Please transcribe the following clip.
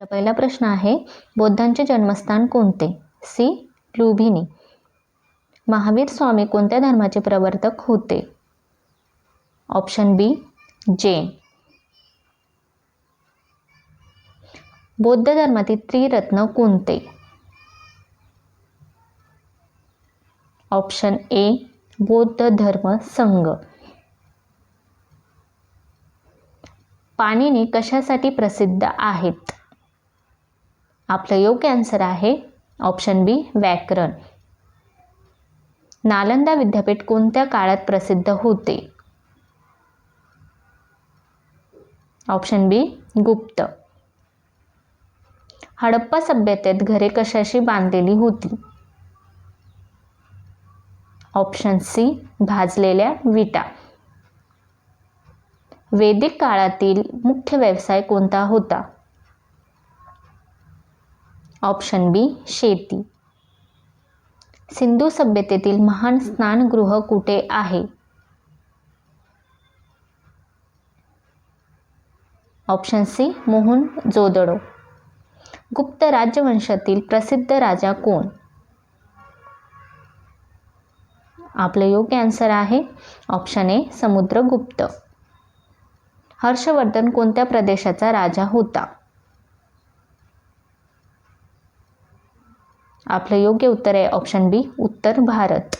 पहिला प्रश्न आहे, बौद्धांचे जन्मस्थान कोणते? सी. लुंबिनी. महावीर स्वामी कोणत्या धर्माचे प्रवर्तक होते? ऑप्शन बी. जैन. बौद्ध धर्मातील त्रिरत्न कोणते? Option A. बौद्ध धर्म संघ. पाणिनी कशासाठी प्रसिद्ध आहेत? आपलं योग्य आन्सर आहे ऑप्शन बी. व्याकरण. नालंदा विद्यापीठ कोणत्या काळात प्रसिद्ध होते? Option B. गुप्त. हडप्पा सभ्यतेत घरे कशाशी बांधलेली होती? Option C. भाजलेल्या विटा. वैदिक काळातील मुख्य व्यवसाय कोणता होता? Option B. शेती. सिंधू सभ्यतेतील महान स्नानगृह कुठे आहे? Option C. मोहनजोदडो. गुप्त राजवंशातील प्रसिद्ध राजा कोण? आपलं योग्य आन्सर आहे ऑप्शन ए. समुद्रगुप्त. हर्षवर्धन कोणत्या प्रदेशाचा राजा होता? आपलं योग्य उत्तर आहे ऑप्शन बी. उत्तर भारत.